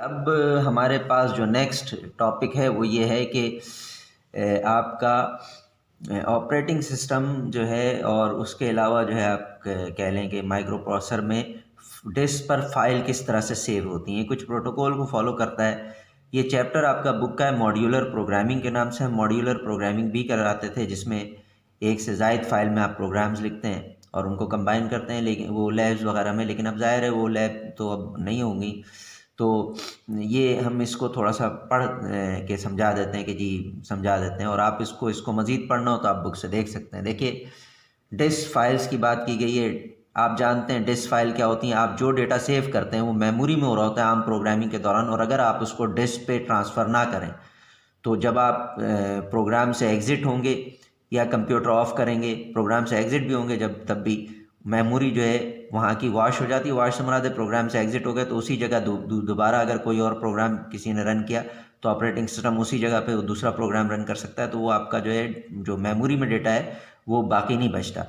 अब हमारे पास जो नेक्स्ट टॉपिक है वो ये है कि आपका ऑपरेटिंग सिस्टम जो है और उसके अलावा जो है आप कह लें कि माइक्रो प्रोसेसर में डिस्क पर फाइल किस तरह से सेव होती हैं, कुछ प्रोटोकॉल को फॉलो करता है। ये चैप्टर आपका बुक का है मॉड्यूलर प्रोग्रामिंग के नाम से। हम मॉड्यूलर प्रोग्रामिंग भी कराते थे, जिसमें एक से ज़ायद फाइल में आप प्रोग्राम्स लिखते हैं और उनको कंबाइन करते हैं, लेकिन वो लैब्स वगैरह में। लेकिन अब ज़ाहिर है वो लैब तो अब नहीं होंगी, तो ये हम इसको थोड़ा सा पढ़ के समझा देते हैं कि जी समझा देते हैं, और आप इसको मज़ीद पढ़ना हो तो आप बुक से देख सकते हैं। देखिए, डिस्क फाइल्स की बात की गई है। आप जानते हैं डिस्क फाइल क्या होती हैं। आप जो डेटा सेव करते हैं वो मेमोरी में हो रहा होता है आम प्रोग्रामिंग के दौरान, और अगर आप उसको डिस्क पे ट्रांसफ़र ना करें तो जब आप प्रोग्राम से एग्ज़िट होंगे या कंप्यूटर ऑफ करेंगे, प्रोग्राम से एग्ज़िट भी होंगे जब, तब भी मेमोरी जो है वहाँ की वॉश हो जाती है। वॉश से मुराद है प्रोग्राम से एग्ज़िट हो गए तो उसी जगह दोबारा अगर कोई और प्रोग्राम किसी ने रन किया तो ऑपरेटिंग सिस्टम उसी जगह पे वो दूसरा प्रोग्राम रन कर सकता है। तो वो आपका जो है जो मेमोरी में डेटा है वो बाकी नहीं बचता।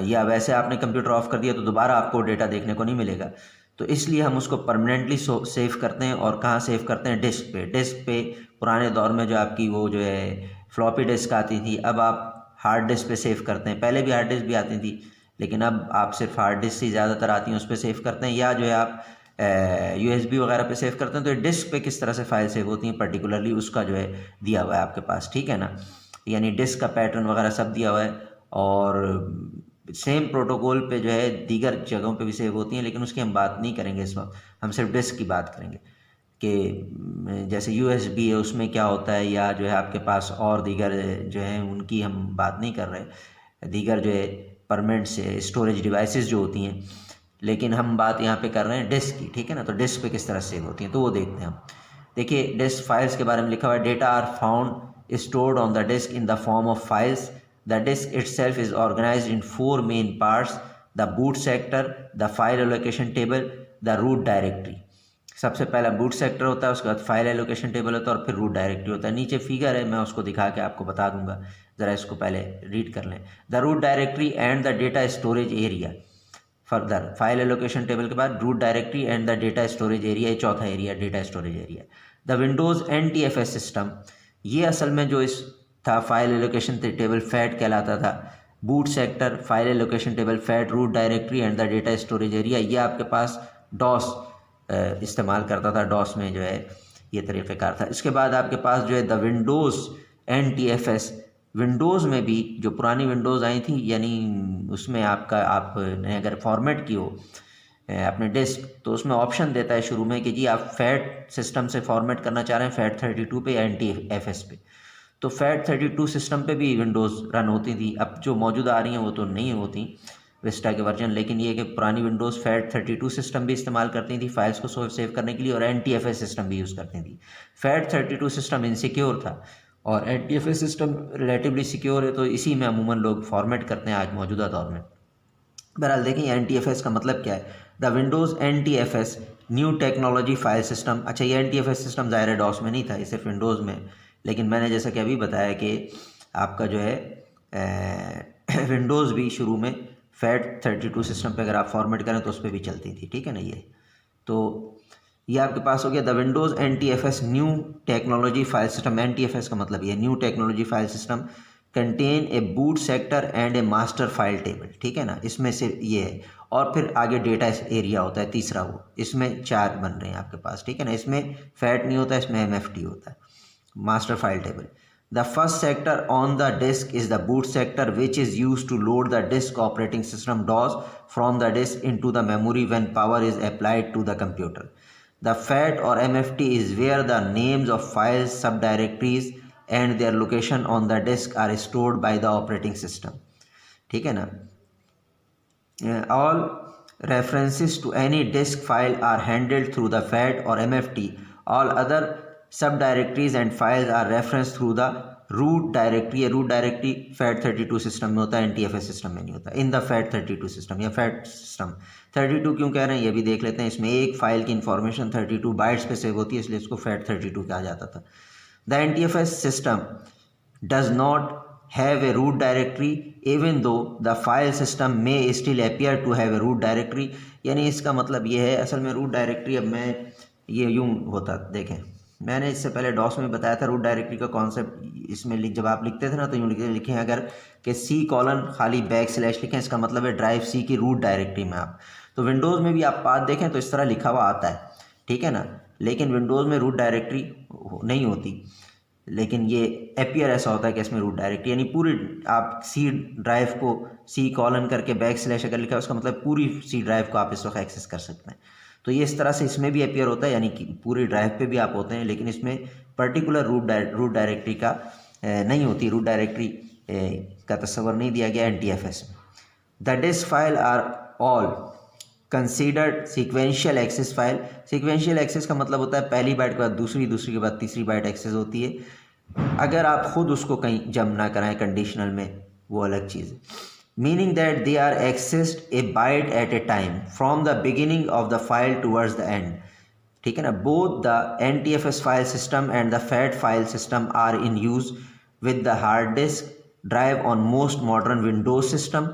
या वैसे आपने कंप्यूटर ऑफ कर दिया तो दोबारा आपको डेटा देखने को नहीं मिलेगा। तो इसलिए हम उसको परमानेंटली सेव करते हैं। और कहाँ सेव करते हैं? डिस्क पे। डिस्क पे पुराने दौर में जो आपकी वो जो है फ्लॉपी डिस्क आती थी, अब आप हार्ड डिस्क पे सेव करते हैं। पहले भी हार्ड डिस्क भी आती थी, लेकिन अब आप सिर्फ हार्ड डिस्क ही ज़्यादातर आती हैं उस पर सेव करते हैं, या जो है आप USB वगैरह पे सेव करते हैं। तो डिस्क पे किस तरह से फाइल सेव होती हैं पर्टिकुलरली उसका जो है दिया हुआ है आपके पास, ठीक है ना। यानी डिस्क का पैटर्न वगैरह सब दिया हुआ है, और सेम प्रोटोकॉल पे जो है दीगर जगहों पे भी सेव होती हैं, लेकिन उसकी हम बात नहीं करेंगे इस वक्त। हम सिर्फ डिस्क की बात करेंगे कि जैसे USB है उसमें क्या होता है, या जो है आपके पास और दीगर जो है उनकी हम बात नहीं कर रहे, दीगर जो है परमानेंट से स्टोरेज डिवाइसेस जो होती हैं। लेकिन हम बात यहाँ पे कर रहे हैं डिस्क की, ठीक है ना। तो डिस्क पे किस तरह सेव होती हैं तो वो देखते हैं हम। देखिए, डिस्क फाइल्स के बारे में लिखा हुआ है, data are found stored on the disk in the form of files. The disk itself is organized in four main parts: the boot sector, the file allocation table, the root directory। सबसे पहला boot sector होता है, उसके बाद file allocation table होता है, और फिर रूट डायरेक्टरी होता है। नीचे फिगर है, मैं उसको दिखा के आपको बता दूंगा, ज़रा इसको पहले रीड कर लें। The root directory and the data storage area. Further file allocation table के बाद root directory and the data storage area, चौथा area data storage area. The Windows NTFS system, ये असल में जो इस था फाइल एलोकेशन टेबल फैट कहलाता था। Boot sector, file allocation table FAT, root directory and the data storage area, ये आपके पास डॉस इस्तेमाल करता था। डॉस में जो है ये तरीक़ेकार था। इसके बाद आपके पास जो है द विंडोज़ NTFS। विंडोज़ में भी जो पुरानी विंडोज़ आई थी, यानी उसमें आपका आपने अगर फॉर्मेट की हो अपने डिस्क, तो उसमें ऑप्शन देता है शुरू में कि जी आप फैट सिस्टम से फॉर्मेट करना चाह रहे हैं, FAT32 पे या NTFS पे। तो FAT32 सिस्टम पे भी विंडोज़ रन होती थी। अब जो मौजूदा आ रही हैं वो तो नहीं होती विस्टा के वर्जन, लेकिन ये कि पुरानी विंडोज़ FAT32 सिस्टम भी इस्तेमाल करती थी फाइल्स को सेव करने के लिए, और NTFS सिस्टम भी यूज़ करती थी। FAT32 सिस्टम इनसिक्योर था और NTFS सिस्टम रिलेटिवली सिक्योर है, तो इसी में अमूमन लोग फॉर्मेट करते हैं आज मौजूदा दौर में। बहरहाल देखें NTFS का मतलब क्या है। The Windows NTFS new technology file system. अच्छा, ये NTFS सिस्टम ज़ाहिर है डॉस में नहीं था, ये सिर्फ विंडोज़ में। लेकिन मैंने जैसा कि अभी बताया कि आपका जो है विंडोज़ भी शुरू में FAT32 सिस्टम पे अगर आप फॉर्मेट करें तो उस पर भी चलती थी, ठीक है ना। ये तो ये आपके पास हो गया the Windows NTFS new technology file system. NTFS का मतलब ये new technology file system contain a boot sector and A master file table, ठीक है ना। इसमें से ये है, और फिर आगे डेटा एरिया होता है तीसरा, वो इसमें 4 बन रहे हैं आपके पास, ठीक है ना। इसमें फैट नहीं होता, इसमें MFT होता है, master file table. The first sector on the disk is the boot sector which is use to load the disk operating system DOS from the disk into the memory when power is applied to the computer. The FAT or MFT is where the names of files, subdirectories and their location on the disk are stored by the operating system, ठीक है ना। All references to any disk file are handled through the FAT or MFT. All other subdirectories and files are referenced through the root directory. या root directory FAT32 system में होता है, NTFS system में नहीं होता। इन द FAT32 सिस्टम या FAT system 32 क्यों कह रहे हैं ये भी देख लेते हैं। इसमें एक फाइल की इंफॉर्मेशन 32 बाइट्स पे सेव होती है, इसलिए इसको FAT32 कहा जाता था। The NTFS system does not have a root directory even though the file system में still appear to have a root directory. यानी इसका मतलब ये है, असल में रूट डायरेक्टरी, अब मैं ये यूँ होता। देखें, मैंने इससे पहले डॉस में बताया था रूट डायरेक्टरी का कॉन्सेप्ट। इसमें जब आप लिखते थे ना तो यूँ लिखें अगर कि सी कॉलन खाली बैक स्लैश लिखें, इसका मतलब है ड्राइव सी की रूट डायरेक्टरी में आप। तो विंडोज़ में भी आप पाथ देखें तो इस तरह लिखा हुआ आता है, ठीक है ना। लेकिन विंडोज़ में रूट डायरेक्टरी नहीं होती, लेकिन ये एपियर ऐसा होता है कि इसमें रूट डायरेक्टरी यानी पूरी आप सी ड्राइव को सी कॉलन करके बैक स्लैश अगर लिखा है उसका मतलब पूरी सी ड्राइव को आप इस वक्त एक्सेस कर सकते हैं। तो ये इस तरह से इसमें भी एपियर होता है, यानी कि पूरी ड्राइव पे भी आप होते हैं, लेकिन इसमें पर्टिकुलर रूट डायरेक्टरी का नहीं होती, रूट डायरेक्टरी का तस्वर नहीं दिया गया NTFS में। The disk file are all considered sequential access file. Sequential access का मतलब होता है पहली बाइट के बाद दूसरी, दूसरी के बाद तीसरी बाइट एक्सेस होती है। अगर आप खुद उसको कहीं जंप ना कराएं कंडीशनल में, वो अलग चीज़ है। Meaning that they are accessed a byte at a time from the beginning of the file towards the end, ठीक है ना। Both the NTFS file system and the FAT file system are in use with the hard disk drive on most modern Windows system.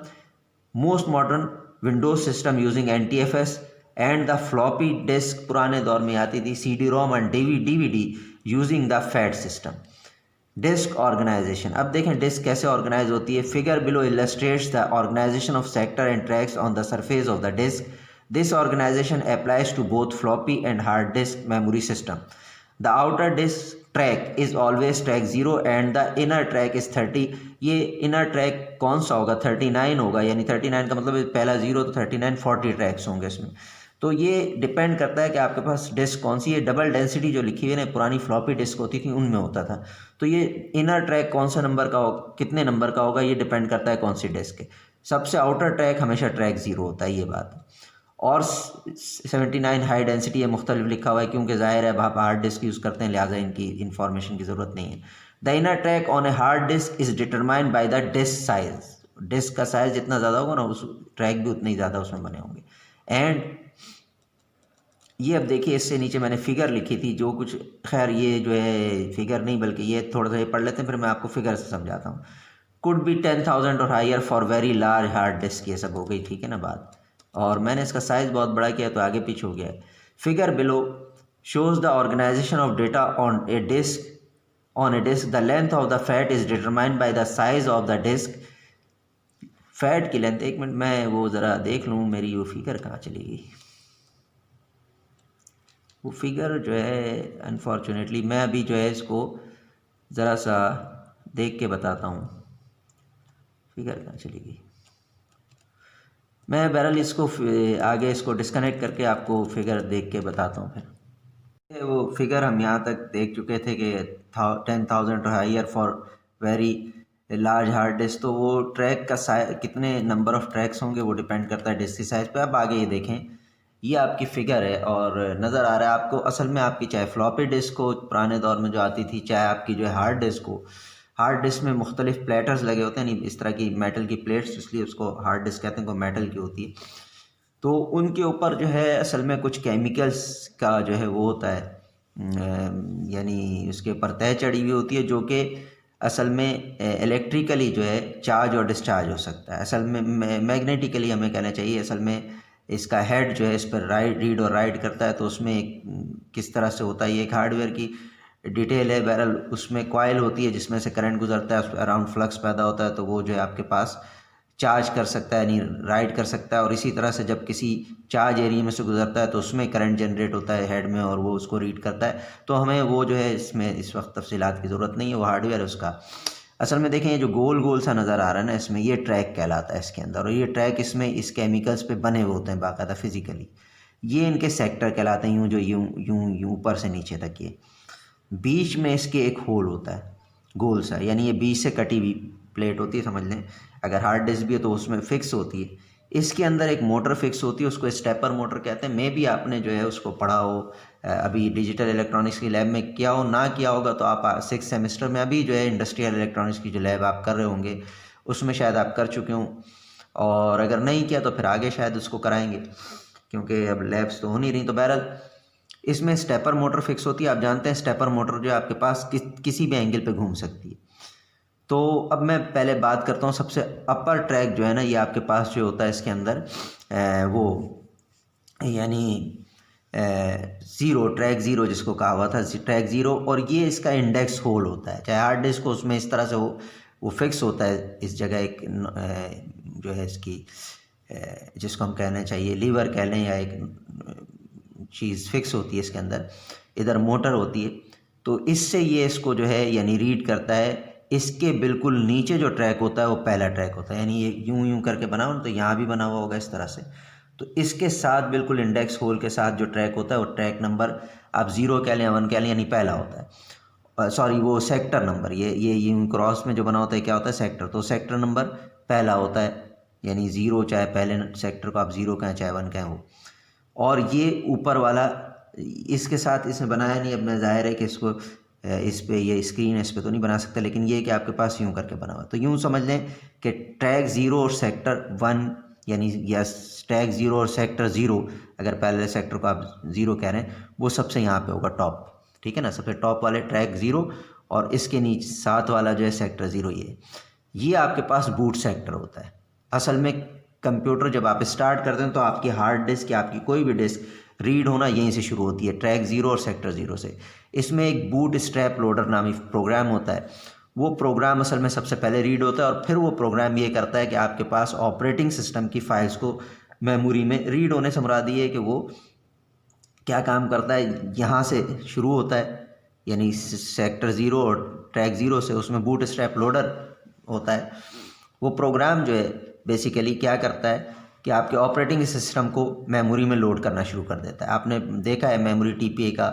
Most modern Windows system using NTFS and the floppy disk पुराने दौर में आती थी CD-ROM and DVD using the fat system. Disk organization, अब देखें disk कैसे organize होती है। Figure below illustrates the organization of sector and tracks on the surface of the disk. This organization applies to both floppy and hard disk memory system. The outer disk track is always track 0 and the inner track is 30। ये inner track कौन सा होगा? 39 होगा, यानी 39 का मतलब पहला 0 तो 39 40 ट्रैक्स होंगे इसमें। तो ये डिपेंड करता है कि आपके पास डिस्क कौन सी है। डबल डेंसिटी जो लिखी हुई है ना, पुरानी फ्लॉपी डिस्क होती थी उनमें होता था। तो ये इनर ट्रैक कौन सा नंबर का हो, कितने नंबर का होगा, ये डिपेंड करता है कौन सी डिस्क है। सबसे आउटर ट्रैक हमेशा ट्रैक 0 होता है, ये बात। और 79 हाई डेंसिटी है, मुख्तलिफ लिखा हुआ है क्योंकि ज़ाहिर है आप हार्ड डिस्क यूज़ करते हैं, लिहाजा इनकी इन्फॉर्मेशन की ज़रूरत नहीं है। The inner track on a hard disk is determined by the disk size. Disk का साइज़ जितना ज़्यादा होगा ना, उस ट्रैक भी उतने ही ज़्यादा उसमें बने होंगे। एंड ये अब देखिए, इससे नीचे मैंने फिगर लिखी थी जो कुछ, खैर ये जो है फिगर नहीं बल्कि ये थोड़ा सा ये पढ़ लेते हैं, फिर मैं आपको फिगर से समझाता हूँ। कुड बी 10,000 और higher for very large hard disk, ये सब हो गई, ठीक है ना बात। और मैंने इसका साइज़ बहुत बड़ा किया तो आगे पीछे हो गया है। Figure below shows the organization of data on a disk. On a disk the length of the FAT is determined by the size of the disk. FAT की लेंथ, एक मिनट मैं वो ज़रा देख लूँ, मेरी वो फिगर कहाँ चली गई। वो फिगर जो है अनफॉर्चुनेटली मैं अभी जो है इसको ज़रा सा देख के बताता हूँ, फिगर कहाँ चली गई। मैं बहरहाल इसको आगे इसको डिस्कनेक्ट करके आपको फिगर देख के बताता हूँ। फिर वो फिगर हम यहाँ तक देख चुके थे कि 10,000 higher for very large hard disk. तो वो ट्रैक का साइज, कितने नंबर ऑफ़ ट्रैक्स होंगे वो डिपेंड करता है डिस्क की साइज़ पे। अब आगे ये देखें, ये आपकी फ़िगर है और नज़र आ रहा है आपको, असल में आपकी चाहे फ्लॉपी डिस्क हो पुराने दौर में जो आती थी, चाहे आपकी जो है हार्ड डिस्क हो। हार्ड डिस्क में मुख्तलिफ प्लेटर्स लगे होते हैं, नहीं इस तरह की मेटल की प्लेट्स, इसलिए उसको हार्ड डिस्क कहते हैं, वो मेटल की होती है। तो उनके ऊपर जो है असल में कुछ केमिकल्स का जो है वो होता है, यानी उसके ऊपर तह चढ़ी हुई होती है जो कि असल में इलेक्ट्रिकली जो है चार्ज और डिस्चार्ज हो सकता है। असल में मैग्नेटिकली हमें कहना चाहिए, असल में इसका हेड जो है इस पर रीड और राइट करता है। तो उसमें एक किस तरह से होता है, ये एक हार्डवेयर की डिटेल है। बहरहाल उसमें कॉइल होती है जिसमें से करंट गुजरता है, उस अराउंड फ्लक्स पैदा होता है, तो वो जो है आपके पास चार्ज कर सकता है, यानी राइड कर सकता है। और इसी तरह से जब किसी चार्ज एरिया में से गुजरता है तो उसमें करंट जनरेट होता है हेड में और वो उसको रीड करता है। तो हमें वो जो है इसमें इस वक्त तफसीलात की ज़रूरत नहीं है, वो हार्डवेयर है उसका। असल में देखें, ये जो गोल गोल सा नज़र आ रहा है ना, इसमें ये ट्रैक कहलाता है इसके अंदर। और ये ट्रैक इसमें इस केमिकल्स पे बने हुए होते हैं बाकायदा फिज़िकली। ये इनके सेक्टर कहलाते हैं, यूँ जो यूँ यूँ यूँ ऊपर से नीचे तक। ये बीच में इसके एक होल होता है गोल सा, यानी ये बीच से कटी हुई प्लेट होती है, समझ लें। अगर हार्ड डिस्क भी है तो उसमें फिक्स होती है। इसके अंदर एक मोटर फिक्स होती है, उसको स्टेपर मोटर कहते हैं। मे भी आपने जो है उसको पढ़ा हो, अभी डिजिटल इलेक्ट्रॉनिक्स की लैब में किया हो, ना किया होगा तो आप 6th सेमेस्टर में अभी जो है इंडस्ट्रियल इलेक्ट्रॉनिक्स की जो लैब आप कर रहे होंगे उसमें शायद आप कर चुके हों। और अगर नहीं किया तो फिर आगे शायद उसको कराएंगे, क्योंकि अब लैब्स तो हो नहीं रही। तो बहरहाल इसमें स्टेपर मोटर फिक्स होती है। आप जानते हैं स्टेपर मोटर जो है आपके पास किसी भी एंगल पे घूम सकती है। तो अब मैं पहले बात करता हूँ, सबसे अपर ट्रैक जो है ना, ये आपके पास जो होता है इसके अंदर वो यानी ज़ीरो, ट्रैक ज़ीरो जिसको कहा हुआ था, ट्रैक ज़ीरो, और ये इसका इंडेक्स होल होता है। चाहे हार्ड डिस्क को उसमें इस तरह से वो फिक्स होता है इस जगह, एक जो है इसकी जिसको हम कहना चाहिए लीवर कह लें, या एक चीज़ फिक्स होती है इसके अंदर, इधर मोटर होती है। तो इससे ये इसको जो है यानी रीड करता है। इसके बिल्कुल नीचे जो ट्रैक होता है वो पहला ट्रैक होता है, यानी ये यूं यूं करके बना हो तो यहाँ भी बना हुआ होगा इस तरह से। तो इसके साथ बिल्कुल इंडेक्स होल के साथ जो ट्रैक होता है वो ट्रैक नंबर आप 0 कह लें या 1 कह लें, यानी पहला होता है। सॉरी, वो सेक्टर नंबर, ये यूं क्रॉस में जो बना होता है क्या होता है, सेक्टर। तो सेक्टर नंबर पहला होता है, यानी 0, चाहे पहले सेक्टर को आप 0 कहें चाहे 1 कहें वो। और ये ऊपर वाला इसके साथ इसने बनाया नहीं, अब मैं ज़ाहिर है कि इसको इस पे ये स्क्रीन है इस पे तो नहीं बना सकता, लेकिन ये कि आपके पास यूं करके बना हुआ। तो यूं समझ लें कि ट्रैक 0 और सेक्टर 1, यानी या ट्रैक 0 और सेक्टर 0, अगर पहले सेक्टर को आप 0 कह रहे हैं, वो सबसे यहाँ पे होगा टॉप, ठीक है ना, सबसे टॉप वाले ट्रैक 0, और इसके नीचे साथ वाला जो है सेक्टर 0। ये आपके पास बूट सेक्टर होता है। असल में कंप्यूटर जब आप स्टार्ट करते हैं तो आपकी हार्ड डिस्क या आपकी कोई भी डिस्क रीड होना यहीं से शुरू होती है, ट्रैक 0 और सेक्टर 0 से। इसमें एक बूट स्ट्रैप लोडर नामी प्रोग्राम होता है। वो प्रोग्राम असल में सबसे पहले रीड होता है, और फिर वो प्रोग्राम ये करता है कि आपके पास ऑपरेटिंग सिस्टम की फाइल्स को मेमोरी में रीड होने से मुराद ये है कि वो क्या काम करता है, यहाँ से शुरू होता है, यानी सेक्टर 0 और ट्रैक 0 से, उसमें बूट स्ट्रैप लोडर होता है। वो प्रोग्राम जो है बेसिकली क्या करता है कि आपके ऑपरेटिंग सिस्टम को मेमोरी में लोड करना शुरू कर देता है। आपने देखा है मेमोरी टीपीए का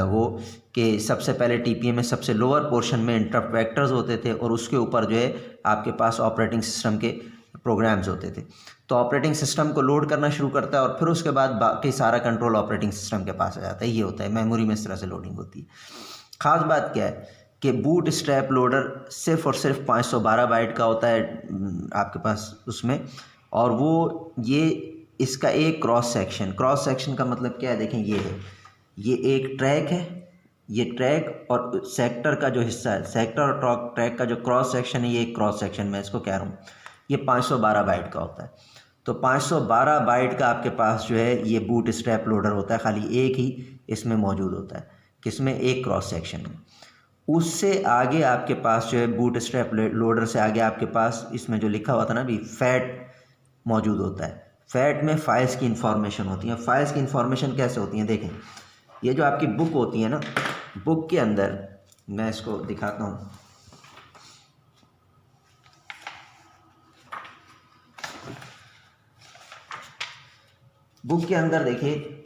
वो कि सबसे पहले टीपीए में सबसे लोअर पोर्शन में इंटरप्ट वेक्टर्स होते थे, और उसके ऊपर जो है आपके पास ऑपरेटिंग सिस्टम के प्रोग्राम्स होते थे। तो ऑपरेटिंग सिस्टम को लोड करना शुरू करता है, और फिर उसके बाद बाकी सारा कंट्रोल ऑपरेटिंग सिस्टम के पास आ जाता है। ये होता है मेमोरी में इस तरह से लोडिंग होती है। ख़ास बात क्या है कि बूट स्ट्रैप लोडर सिर्फ और सिर्फ 512 बाइट का होता है आपके पास उसमें, और वो ये इसका एक क्रॉस सेक्शन का मतलब क्या है, देखें ये है, ये एक ट्रैक है, ये ट्रैक और सेक्टर का जो हिस्सा है, सेक्टर और ट्रैक का जो क्रॉस सेक्शन है, ये एक क्रॉस सेक्शन मैं इसको कह रहा हूँ, ये 512 बाइट का होता है। तो 512 बाइट का आपके पास जो है ये बूट स्ट्रैप लोडर होता है, खाली एक ही इसमें मौजूद होता है, किसमें, एक क्रॉस सेक्शन में। उससे आगे आपके पास जो है बूट स्ट्रैप लोडर से आगे आपके पास इसमें जो लिखा हुआ था ना अभी, फैट मौजूद होता है। फैट में फाइल्स की इंफॉर्मेशन होती है। फाइल्स की इंफॉर्मेशन कैसे होती हैं, देखें, ये जो आपकी बुक होती है ना, बुक के अंदर मैं इसको दिखाता हूँ। बुक के अंदर देखिए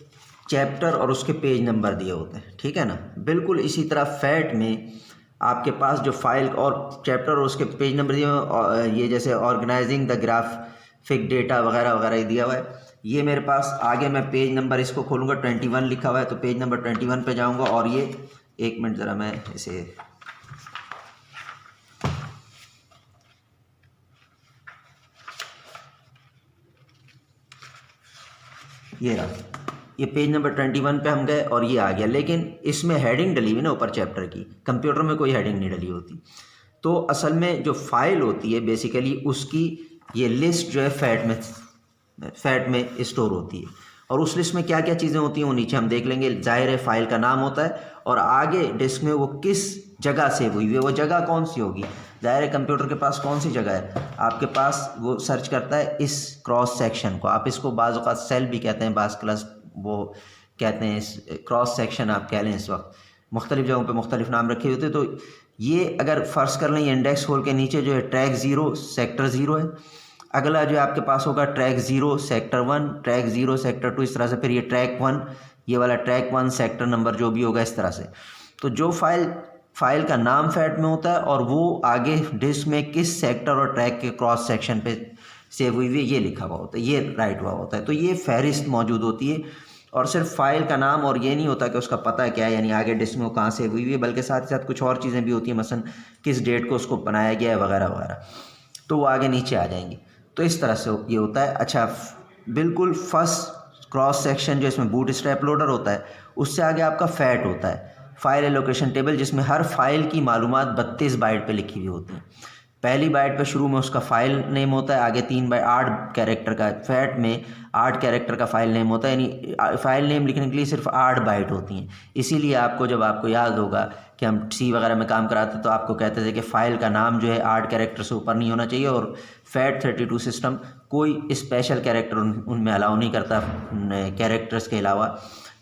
चैप्टर और उसके पेज नंबर दिए होते हैं, ठीक है ना। बिल्कुल इसी तरह फैट में आपके पास जो फाइल और चैप्टर और उसके पेज नंबर दिए, ये जैसे ऑर्गेनाइजिंग द ग्राफिक डेटा वगैरह वगैरह दिया हुआ है। ये मेरे पास आगे मैं पेज नंबर इसको खोलूँगा, 21 लिखा हुआ है, तो पेज नंबर 21 पे जाऊँगा, और ये एक मिनट ज़रा मैं इसे ये रहा, ये पेज नंबर 21 पे हम गए और ये आ गया। लेकिन इसमें हेडिंग डली हुई ना ऊपर चैप्टर की, कंप्यूटर में कोई हेडिंग नहीं डली होती। तो असल में जो फाइल होती है बेसिकली उसकी ये लिस्ट जो है फैट में स्टोर होती है, और उस लिस्ट में क्या क्या चीज़ें होती हैं वो नीचे हम देख लेंगे। जाहिर है फाइल का नाम होता है, और आगे डिस्क में वो किस जगह सेव हुई है, वो जगह कौन सी होगी। जाहिर है कंप्यूटर के पास कौन सी जगह है, आपके पास वो सर्च करता है इस क्रॉस सेक्शन को। आप इसको बाज़ औक़ात सेल भी कहते हैं, बाज़ क्लास वो कहते हैं, इस क्रॉस सेक्शन आप कह लें। इस वक्त मुख्तलिफ़ जगहों पे मुख्तलिफ़ नाम रखे होते। तो ये अगर फ़र्ज़ कर लें इंडेक्स होल के नीचे जो है ट्रैक 0 सेक्टर 0 है, अगला जो है आपके पास होगा ट्रैक 0 सेक्टर 1, ट्रैक 0 सेक्टर 2, इस तरह से। फिर ये ट्रैक 1, ये वाला ट्रैक 1 सेक्टर नंबर जो भी होगा इस तरह से। तो जो फाइल का नाम फैट में होता है, और वो आगे डिस्क में किस सेक्टर और ट्रैक के क्रॉस सेक्शन पे सेव हुई है ये लिखा हुआ होता है, ये राइट हुआ होता है। तो ये फहरिस्त मौजूद होती है, और सिर्फ फाइल का नाम और ये नहीं होता कि उसका पता क्या है, यानी आगे डिस्क में वो कहाँ सेव हुई है, बल्कि साथ ही साथ कुछ और चीज़ें भी होती हैं, मसलन किस डेट को उसको बनाया गया है वगैरह वगैरह, तो वो आगे नीचे आ जाएंगी। तो इस तरह से ये होता है। अच्छा, बिल्कुल फर्स्ट क्रॉस सेक्शन जो इसमें बूट स्ट्रैप लोडर होता है, उससे आगे आपका फैट होता है, फाइल एलोकेशन टेबल, जिसमें हर फाइल की मालूमात 32 बाइट पे लिखी हुई होती है। पहली बाइट पे शुरू में उसका फाइल नेम होता है, आगे 3 बाइट 8 कैरेक्टर का, फैट में 8 कैरेक्टर का फाइल नेम होता है, यानी फाइल नेम लिखने के लिए सिर्फ 8 बाइट होती हैं। इसीलिए आपको, जब आपको याद होगा कि हम सी वगैरह में काम कराते तो आपको कहते थे कि फ़ाइल का नाम जो है 8 कैरेक्टर से ऊपर नहीं होना चाहिए, और FAT32 सिस्टम कोई स्पेशल कैरेक्टर उनमें अलाउ नहीं करता कैरेक्टर्स के अलावा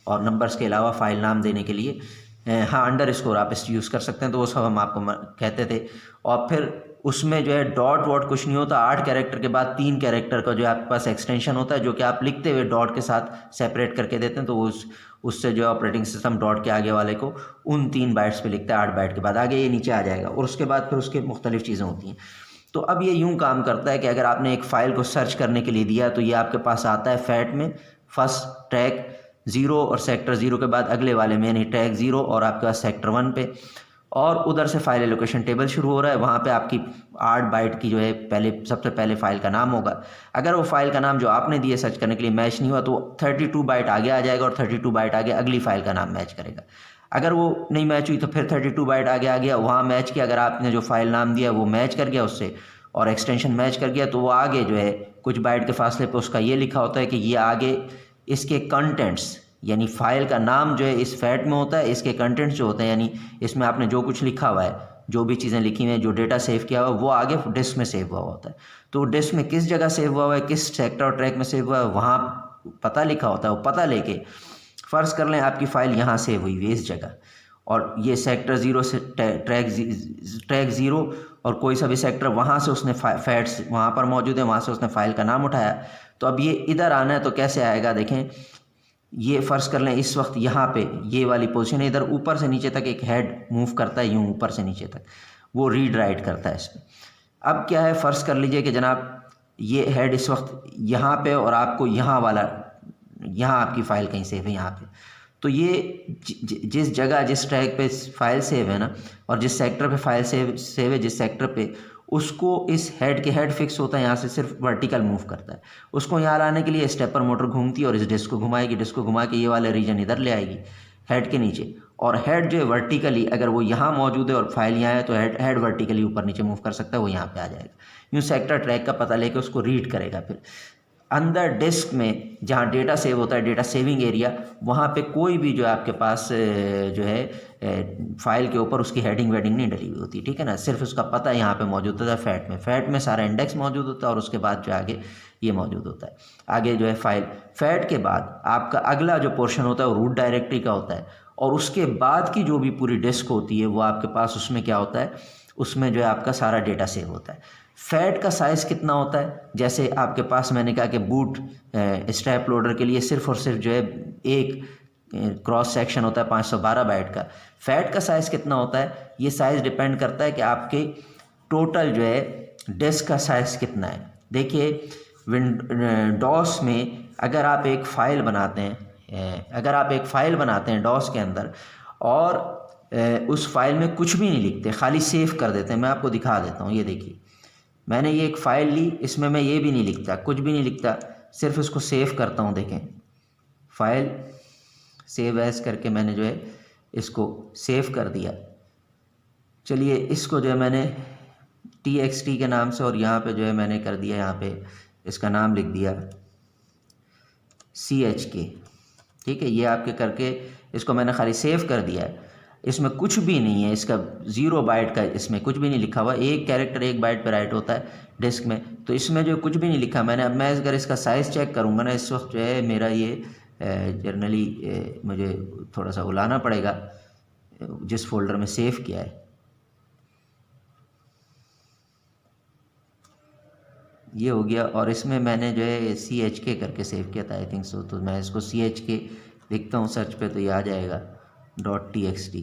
और नंबर्स के अलावा फ़ाइल नाम देने के लिए। हाँ, अंडरस्कोर आप इस यूज़ कर सकते हैं, तो वो सब हम आपको कहते थे। और फिर उसमें जो है डॉट वॉट कुछ नहीं होता, 8 कैरेक्टर के बाद 3 कैरेक्टर का जो है आपके पास एक्सटेंशन होता है, जो कि आप लिखते हुए डॉट के साथ सेपरेट करके देते हैं, तो उससे जो ऑपरेटिंग सिस्टम डॉट के आगे वाले को उन 3 बाइट्स पे लिखता है, 8 बाइट के बाद आगे ये नीचे आ जाएगा, और उसके बाद फिर उसके मुख्तलिफ़ चीज़ें होती हैं। तो अब ये यूँ काम करता है कि अगर आपने एक फ़ाइल को सर्च करने के लिए दिया तो ये आपके पास आता है फैट में फर्स्ट ट्रैक 0 और सेक्टर 0 के बाद अगले वाले में, यानी ट्रैक 0 और आपके पास सेक्टर 1 पे, और उधर से फाइल एलोकेशन टेबल शुरू हो रहा है। वहाँ पे आपकी 8 बाइट की जो है सबसे पहले फ़ाइल का नाम होगा। अगर वो फ़ाइल का नाम जो आपने दिए सर्च करने के लिए मैच नहीं हुआ तो 32 बाइट आगे आ जाएगा, और 32 बाइट आगे अगली फ़ाइल का नाम मैच करेगा। अगर वो नहीं मैच हुई तो फिर 32 बाइट आगे आ गया, वहाँ मैच किया, अगर आपने जो फ़ाइल नाम दिया वो मैच कर गया उससे और एक्सटेंशन मैच कर गया, तो वो आगे जो है कुछ बाइट के फासले पर उसका ये लिखा होता है कि ये आगे इसके कंटेंट्स, यानी फ़ाइल का नाम जो है इस फैट में होता है, इसके कंटेंट्स जो होते हैं, यानी इसमें आपने जो कुछ लिखा हुआ है, जो भी चीज़ें लिखी हुई हैं, जो डेटा सेव किया हुआ है, वो आगे डिस्क में सेव हुआ होता है। तो डिस्क में किस जगह सेव हुआ है, किस सेक्टर और ट्रैक में सेव हुआ है, वहाँ पता लिखा होता है। वो पता लेके फ़र्ज़ कर लें आपकी फ़ाइल यहाँ सेव हुई है इस जगह, और ये सेक्टर 0 से ट्रैक 0 और कोई सा भी सेक्टर, वहाँ से उसने फैट्स वहाँ पर मौजूद है, वहाँ से उसने फ़ाइल का नाम उठाया। तो अब ये इधर आना है तो कैसे आएगा, देखें, ये फ़र्ज़ कर लें इस वक्त यहाँ पे ये वाली पोजीशन है, इधर ऊपर से नीचे तक एक हेड मूव करता है, यूँ ऊपर से नीचे तक वो रीड राइट करता है इसमें। अब क्या है, फ़र्ज़ कर लीजिए कि जनाब ये हेड इस वक्त यहाँ पे, और आपको यहाँ वाला, यहाँ आपकी फ़ाइल कहीं सेव है यहाँ पे, तो ये जिस जगह जिस ट्रैक पे फ़ाइल सेव है ना, और जिस सेक्टर पे फ़ाइल सेव है जिस सेक्टर पे, उसको इस हेड के हेड फिक्स होता है, यहाँ से सिर्फ वर्टिकल मूव करता है। उसको यहाँ लाने के लिए स्टेपर मोटर घूमती है और इस डिस्क को घुमाएगी, डिस्क को घुमा के ये वाला रीजन इधर ले आएगी हेड के नीचे, और हेड जो है वर्टिकली, अगर वो यहाँ मौजूद है और फाइल यहाँ है तो हेड वर्टिकली ऊपर नीचे मूव कर सकता है, वो यहाँ पे आ जाएगा। यूँ सेक्टर ट्रैक का पता लेके उसको रीड करेगा। फिर अंदर डिस्क में जहाँ डेटा सेव होता है, डेटा सेविंग एरिया, वहाँ पे कोई भी जो है आपके पास जो है फाइल के ऊपर उसकी हेडिंग वेडिंग नहीं डली हुई होती, ठीक है ना, सिर्फ उसका पता यहाँ पे मौजूद होता है। फैट में सारा इंडेक्स मौजूद होता है, और उसके बाद जो आगे ये मौजूद होता है। आगे जो है फाइल फैट के बाद आपका अगला जो पोर्शन होता है वो रूट डायरेक्टरी का होता है, और उसके बाद की जो भी पूरी डिस्क होती है वो आपके पास, उसमें क्या होता है, उसमें जो है आपका सारा डेटा सेव होता है। फैट का साइज़ कितना होता है, जैसे आपके पास मैंने कहा कि बूट स्ट्रैप लोडर के लिए सिर्फ और सिर्फ जो है एक क्रॉस सेक्शन होता है 512 बाइट का। फैट का साइज़ कितना होता है, ये साइज़ डिपेंड करता है कि आपके टोटल जो है डिस्क का साइज़ कितना है। देखिए डॉस में अगर आप एक फ़ाइल बनाते हैं डॉस के अंदर, और उस फाइल में कुछ भी नहीं लिखते, खाली सेव कर देते हैं, मैं आपको दिखा देता हूँ। ये देखिए, मैंने ये एक फ़ाइल ली, इसमें मैं ये भी नहीं लिखता, कुछ भी नहीं लिखता, सिर्फ इसको सेव करता हूँ। देखें, फ़ाइल सेव एज करके मैंने जो है इसको सेव कर दिया। चलिए इसको जो है मैंने txt के नाम से, और यहाँ पे जो है मैंने कर दिया, यहाँ पे इसका नाम लिख दिया ch ठीक है। ये आपके करके इसको मैंने खाली सेव कर दिया है। इसमें कुछ भी नहीं है, इसका 0 बाइट का इसमें कुछ भी नहीं लिखा हुआ, एक कैरेक्टर 1 बाइट पे राइट होता है डिस्क में, तो इसमें जो कुछ भी नहीं लिखा मैंने। अब मैं अगर इसका साइज़ चेक करूँगा ना, इस वक्त जो है मेरा ये जनरली मुझे थोड़ा सा उलाना पड़ेगा जिस फोल्डर में सेव किया है। ये हो गया, और इसमें मैंने जो है chk करके सेव किया था, आई थिंक सो। तो मैं इसको chk लिखता हूँ सर्च पे तो ये आ जाएगा .txt।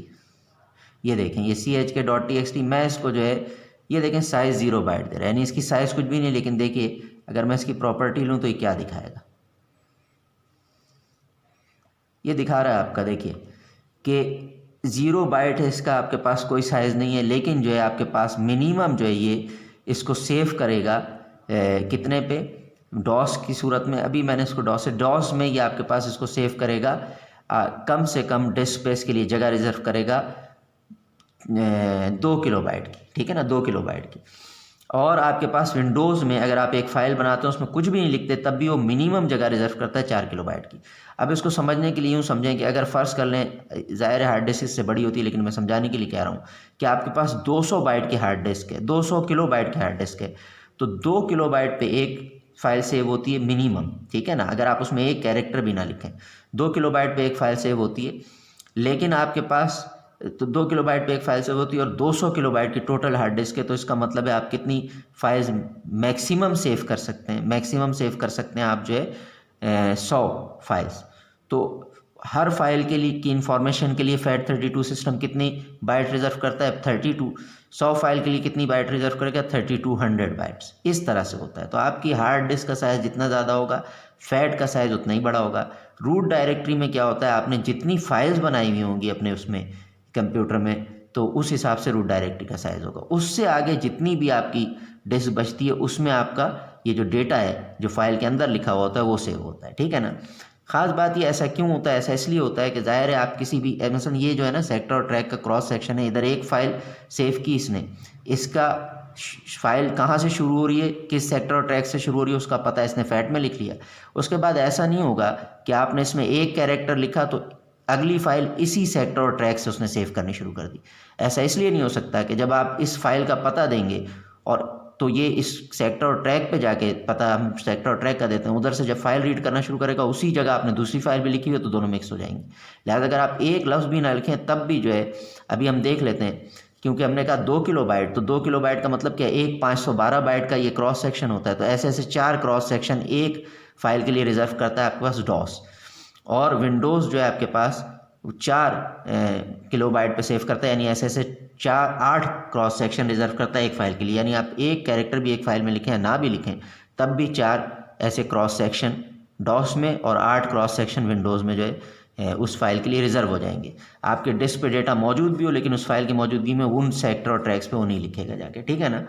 ये देखें, ये chk.txt, मैं इसको जो है, ये देखें साइज़ 0 बाइट दे रहा है, यानी इसकी साइज़ कुछ भी नहीं। लेकिन देखिए अगर मैं इसकी प्रॉपर्टी लूँ तो ये क्या दिखाएगा, ये दिखा रहा है आपका, देखिए कि 0 बाइट है इसका, आपके पास कोई साइज़ नहीं है, लेकिन जो है आपके पास मिनिमम जो है ये इसको सेव करेगा कितने पे, डॉस की सूरत में। अभी मैंने इसको डॉस में ये आपके पास इसको सेव करेगा, कम से कम डिस्क स्पेस के लिए जगह रिजर्व करेगा 2 किलोबाइट की, ठीक है ना, 2 किलोबाइट की। और आपके पास विंडोज़ में अगर आप एक फ़ाइल बनाते हो उसमें कुछ भी नहीं लिखते तब भी वो मिनिमम जगह रिजर्व करता है 4 किलोबाइट की। अब इसको समझने के लिए यूँ समझें कि अगर फ़र्ज़ कर लें, ज़ाहिर है हार्ड डिस्क इससे बड़ी होती है लेकिन मैं समझाने के लिए कह रहा हूँ कि आपके पास 200 बाइट की हार्ड डिस्क है, 200 किलोबाइट की हार्ड डिस्क है, तो 2 किलोबाइट पे एक फ़ाइल सेव होती है मिनिमम, ठीक है ना। अगर आप उसमें एक कैरेक्टर भी ना लिखें, 2 किलोबाइट पे एक फ़ाइल सेव होती है। लेकिन आपके पास तो 2 किलोबाइट पे एक फ़ाइल सेव होती है और 200 किलोबाइट की टोटल हार्ड डिस्क है, तो इसका मतलब है आप कितनी फाइल्स मैक्सिमम सेव कर सकते हैं। मैक्सिमम सेव कर सकते हैं आप जो है 100 फाइल्स। तो हर फाइल के लिए की इंफॉर्मेशन के लिए FAT32 सिस्टम कितनी बाइट रिजर्व करता है? 32। 100 फाइल के लिए कितनी बाइट रिजर्व करेगा? 3200 बाइट्स। इस तरह से होता है। तो आपकी हार्ड डिस्क का साइज़ जितना ज़्यादा होगा, फैट का साइज़ उतना ही बड़ा होगा। रूट डायरेक्टरी में क्या होता है, आपने जितनी फाइल्स बनाई हुई होंगी अपने उसमें कंप्यूटर में, तो उस हिसाब से रूट डायरेक्टरी का साइज़ होगा। उससे आगे जितनी भी आपकी डिस्क बचती है उसमें आपका ये जो डेटा है जो फाइल के अंदर लिखा हुआ होता है वो सेव होता है, ठीक है ना। ख़ास बात ये ऐसा क्यों होता है? ऐसा इसलिए होता है कि ज़ाहिर है आप किसी भी मसलन ये जो है ना सेक्टर और ट्रैक का क्रॉस सेक्शन है, इधर एक फ़ाइल सेव की इसने, इसका फाइल कहाँ से शुरू हो रही है, किस सेक्टर और ट्रैक से शुरू हो रही है उसका पता इसने फैट में लिख लिया। उसके बाद ऐसा नहीं होगा कि आपने इसमें एक कैरेक्टर लिखा तो अगली फाइल इसी सेक्टर और ट्रैक से उसने सेव करनी शुरू कर दी। ऐसा इसलिए नहीं हो सकता कि जब आप इस फाइल का पता देंगे और तो ये इस सेक्टर और ट्रैक पे जाके पता हम सेक्टर और ट्रैक का देते हैं, उधर से जब फाइल रीड करना शुरू करेगा उसी जगह आपने दूसरी फाइल भी लिखी हुई है तो दोनों मिक्स हो जाएंगे। लिहाजा अगर आप एक लफ्ज़ भी ना लिखें तब भी जो है, अभी हम देख लेते हैं क्योंकि हमने कहा 2 किलोबाइट, तो 2 किलोबाइट का मतलब क्या है, एक 512 बाइट का ये क्रॉस सेक्शन होता है। तो ऐसे ऐसे 4 क्रॉस सेक्शन एक फाइल के लिए रिजर्व करता है आपके पास डॉस। और विंडोज़ जो है आपके पास 4 किलोबाइट पे सेव करता है, यानी ऐसे ऐसे 8 क्रॉस सेक्शन रिजर्व करता है एक फ़ाइल के लिए। यानी आप एक कैरेक्टर भी एक फ़ाइल में लिखें या ना भी लिखें तब भी 4 ऐसे क्रॉस सेक्शन डॉस में और 8 क्रॉस सेक्शन विंडोज़ में जो है उस फाइल के लिए रिजर्व हो जाएंगे। आपके डिस्क पे डेटा मौजूद भी हो लेकिन उस फाइल की मौजूदगी में उन सेक्टर और ट्रैक्स पे वो नहीं लिखेगा जाके, ठीक है ना,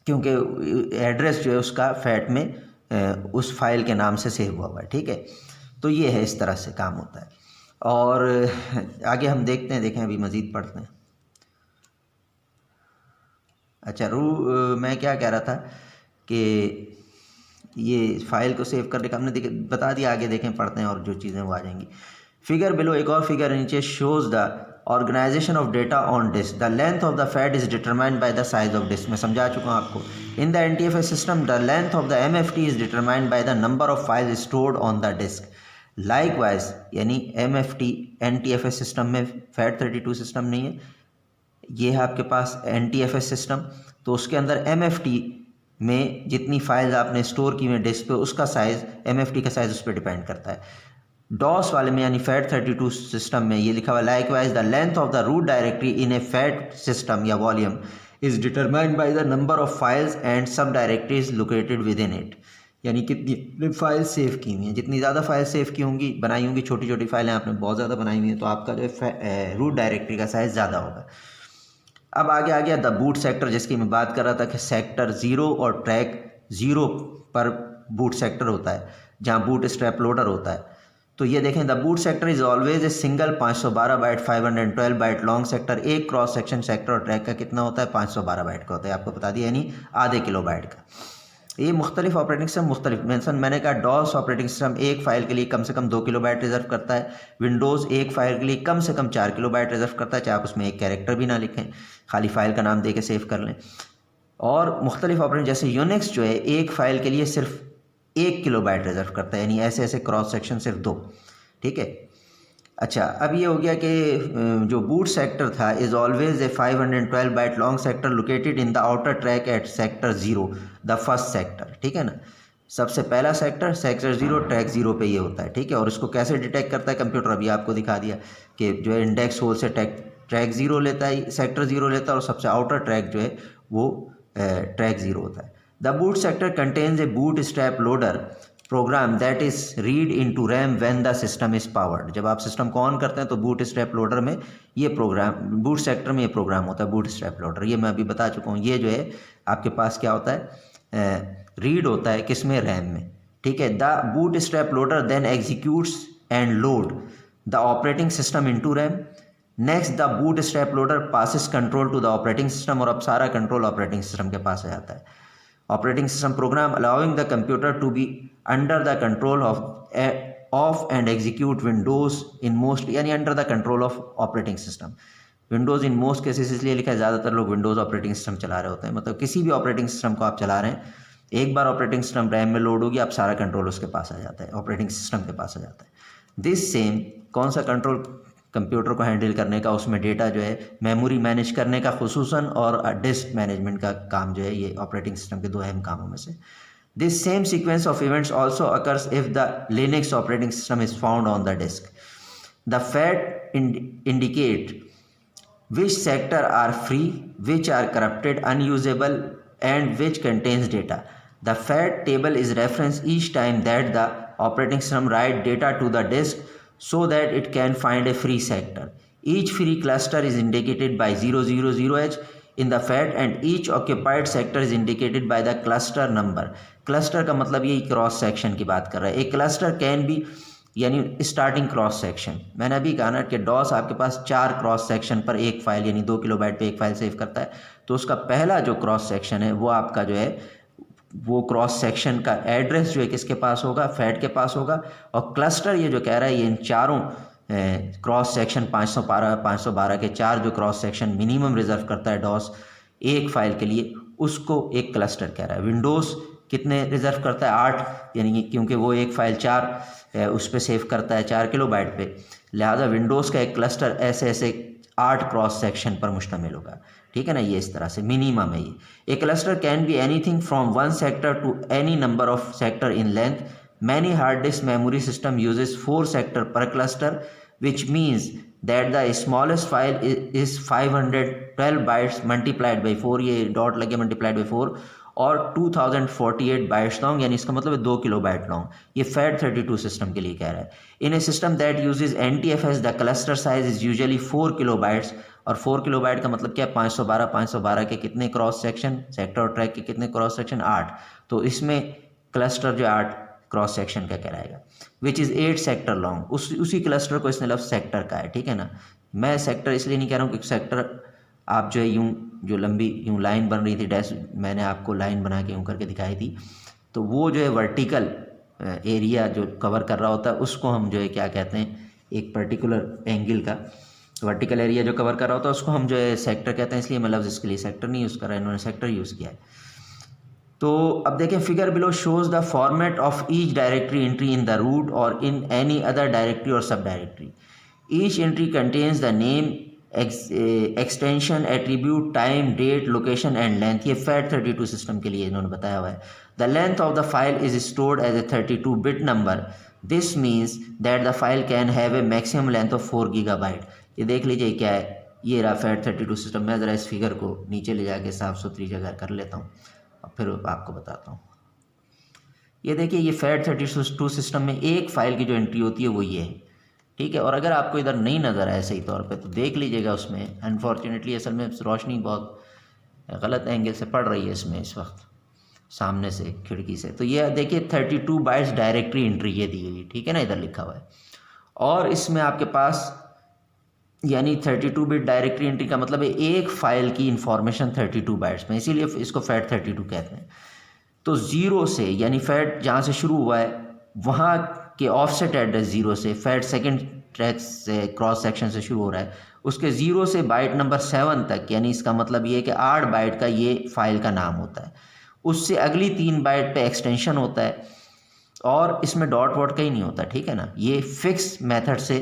क्योंकि एड्रेस जो है उसका फैट में उस फाइल के नाम से सेव हुआ है, ठीक है। तो ये है, इस तरह से काम होता है। और आगे हम देखते हैं, देखें अभी मज़ीद पढ़ते हैं। अच्छा मैं क्या कह रहा था कि ये फाइल को सेव करने का हमने बता दिया, आगे देखें पढ़ते हैं और जो चीज़ें वो आ जाएंगी। फिगर बिलो, एक और फिगर नीचे, shows the organization of data on disk. The length of the FAT is determined by the size of disk. मैं समझा चुका हूँ आपको। In the NTFS system the length of the MFT is determined by the number of files stored on the disk. Likewise, यानी MFT NTFS system में FAT32 system नहीं है, ये है आपके पास NTFS सिस्टम। तो उसके अंदर MFT में जितनी फाइल्स आपने स्टोर की हुई डिस्क पे उसका साइज़, MFT का साइज़ उस पर डिपेंड करता है। डॉस वाले में यानी FAT32 सिस्टम में ये लिखा हुआ likewise the length of the root directory in a FAT system or volume is determined by the number of files and subdirectories located within it. यानी कितनी फाइल सेव की हुई हैं, जितनी ज़्यादा फाइल सेव की होंगी, बनाई होंगी, छोटी छोटी फाइलें आपने बहुत ज़्यादा बनाई हुई हैं तो आपका जो है रूट डायरेक्टरी का साइज़ ज़्यादा होगा। अब आगे आ गया द बूट सेक्टर, जिसकी मैं बात कर रहा था कि सेक्टर 0 और ट्रैक 0 पर बूट सेक्टर होता है जहाँ बूट स्ट्रैप लोडर होता है। तो ये देखें, the boot sector is always a single 512 byte 512 byte long sector. एक क्रॉस सेक्शन सेक्टर और ट्रैक का कितना होता है? 512 बाइट का होता है, आपको बता दिया, यानी आधे किलो बाइट का। ये मुख्तलिफ ऑपरेटिंग सिस्टम मुख्तलिफ, मैंने कहा डॉस ऑपरेटिंग सिस्टम एक फ़ाइल के लिए कम से कम 2 किलोबाइट रिजर्व करता है। विंडोज़ एक फ़ाइल के लिए कम से कम 4 किलोबाइट रिजर्व करता है, चाहे आप उसमें एक कैरेक्टर भी ना लिखें, खाली फ़ाइल का नाम दे के सेव कर लें। और मुख्तलिफ ऑपरेटिंग जैसे यूनिक्स जो है एक फ़ाइल के लिए सिर्फ 1 किलोबाइट रिजर्व करता है, यानी ऐसे ऐसे क्रॉस सेक्शन सिर्फ 2, ठीक है। अच्छा, अब ये हो गया कि जो बूट सेक्टर था is always a 512 byte long sector located in the outer track at sector 0 the first sector, ठीक है ना। सबसे पहला सेक्टर 0 ट्रैक 0 पे ये होता है, ठीक है। और इसको कैसे डिटेक्ट करता है कंप्यूटर, अभी आपको दिखा दिया कि जो है इंडेक्स होल से ट्रैक 0 लेता है, सेक्टर 0 लेता है, और सबसे आउटर ट्रैक जो है वो ट्रैक 0 होता है। The boot sector contains a boot strap loader program that is read into RAM when the system is powered. जब आप सिस्टम को ऑन करते हैं तो बूट स्ट्रैप लोडर में ये प्रोग्राम, बूट सेक्टर में ये प्रोग्राम होता है बूट स्ट्रैप लोडर। ये मैं अभी बता चुका हूँ। ये जो है आपके पास क्या होता है, रीड होता है किस में, रैम में, ठीक है। The boot strap loader then executes and load the operating system into RAM. Next the boot strap loader passes control to the operating system, और अब सारा कंट्रोल ऑपरेटिंग सिस्टम के पास आ जाता है। Operating system program allowing the computer to be under the control of and execute Windows in most, यानी under the control of operating system. Windows in most cases इसलिए लिखा है, ज़्यादातर लोग विंडोज़ ऑपरेटिंग सिस्टम चला रहे होते हैं, मतलब किसी भी ऑपरेटिंग सिस्टम को आप चला रहे हैं, एक बार ऑपरेटिंग सिस्टम रैम में लोड होगी, आप सारा कंट्रोल उसके पास आ जाता है, ऑपरेटिंग सिस्टम के पास आ जाता है। दिस सेम कौन सा कंट्रोल कंप्यूटर को हैंडल करने का, उसमें डेटा जो है मेमोरी मैनेज करने का खुसूसन और डिस्क मैनेजमेंट का काम जो है, ये ऑपरेटिंग सिस्टम के दो अहम कामों में से। This same sequence of events also occurs if the Linux operating system is found on the disk. The FAT indicate which sector are free, which are corrupted, unusable, and which contains data. The FAT table is referenced each time that the operating system write data to the disk so that it can find a free sector. Each free cluster is indicated by 000H in the FAT and each occupied sector is indicated by the cluster number. Cluster का मतलब यही cross section की बात कर रहा है। एक cluster can B यानी स्टार्टिंग क्रॉस सेक्शन, मैंने अभी कहा ना कि डॉस आपके पास 4 क्रॉस सेक्शन पर एक फाइल यानी 2 किलोबाइट पे एक फाइल सेव करता है, तो उसका पहला जो क्रॉस सेक्शन है वो आपका जो है वो क्रॉस सेक्शन का एड्रेस जो है किसके पास होगा, फैट के पास होगा। और क्लस्टर ये जो कह रहा है ये इन चारों क्रॉस सेक्शन 512 के 4 जो क्रॉस सेक्शन मिनिमम रिजर्व करता है डॉस एक फाइल के लिए, उसको एक क्लस्टर कह रहा है। विंडोज़ कितने रिजर्व करता है, 8, यानी क्योंकि वो एक फाइल 4 उस पर सेव करता है 4 किलोबाइट पे, लिहाजा विंडोज़ का एक क्लस्टर ऐसे 8 क्रॉस सेक्शन पर मुश्तमिल होगा, ठीक है ना। ये इस तरह से मिनिमम है ये। A cluster can be anything from 1 sector to any number of sector in length. Many hard disk memory system uses 4 sector per cluster, which means that the smallest file is 512 bytes multiplied by 4, ये dot लगे multiplied by 4, और 2048 bytes long, यानी इसका मतलब है 2 kilobyte long. ये FAT32 system के लिए कह रहा है। In a system that uses NTFS the cluster size is usually 4 kilobytes, और 4 किलोबाइट का मतलब क्या है, 512 के कितने क्रॉस सेक्शन, सेक्टर और ट्रैक के कितने क्रॉस सेक्शन, 8, तो इसमें क्लस्टर जो 8 क्रॉस सेक्शन का कहलाएगा। विच इज़ 8 सेक्टर लॉन्ग, उसी क्लस्टर को इसने लफ्ज़ सेक्टर का है, ठीक है ना। मैं सेक्टर इसलिए नहीं कह रहा हूँ कि सेक्टर आप जो है यूँ जो लंबी यूँ लाइन बन रही थी डैश, मैंने आपको लाइन बना के यूँ करके दिखाई थी, तो वो जो है वर्टिकल एरिया जो कवर कर रहा होता है उसको हम जो है क्या कहते हैं, एक पर्टिकुलर एंगल का वर्टिकल एरिया जो कवर कर रहा होता है उसको हम जो है सेक्टर कहते हैं। इसलिए मैं लफ्ज़ इसके लिए सेक्टर नहीं यूज़ कर रहा है, इन्होंने सेक्टर यूज़ किया है। तो अब देखें, figure below shows the format of each directory entry in the root और इन एनी अदर डायरेक्टरी और sub directory. Each entry contains the name, extension, attribute, time, date, location and length. ये FAT32 system के लिए इन्होंने बताया हुआ है। The length of the file is stored as a 32 bit number. This means that the file can have a maximum length of 4 gigabyte. ये देख लीजिए क्या है, ये रहा FAT32 सिस्टम। मैं ज़रा इस फिगर को नीचे ले जाके साफ सुथरी जगह कर लेता हूँ और फिर आपको बताता हूँ। ये देखिए, ये FAT32 सिस्टम में एक फ़ाइल की जो एंट्री होती है वो ये है, ठीक है। और अगर आपको इधर नहीं नज़र आए सही तौर पे तो देख लीजिएगा उसमें। अनफॉर्चुनेटली असल में रोशनी बहुत गलत एंगल से पड़ रही है इसमें इस वक्त सामने से खिड़की से। तो ये देखिए 32 बाइट्स डायरेक्टरी एंट्री ये दी गई, ठीक है ना, इधर लिखा हुआ है। और इसमें आपके पास यानी 32 बिट डायरेक्टरी एंट्री का मतलब है एक फ़ाइल की इंफॉर्मेशन 32 बाइट्स में, इसीलिए इसको FAT32 कहते हैं। तो ज़ीरो से यानी FAT जहाँ से शुरू हुआ है वहाँ के ऑफसेट एड्रेस 0 से, FAT सेकंड ट्रैक से क्रॉस सेक्शन से शुरू हो रहा है, उसके 0 से बाइट नंबर 7 तक, यानी इसका मतलब ये है कि 8 बाइट का ये फाइल का नाम होता है। उससे अगली 3 बाइट पे एक्सटेंशन होता है और इसमें डॉट वॉट का ही नहीं होता, ठीक है ना। ये फिक्स मेथड से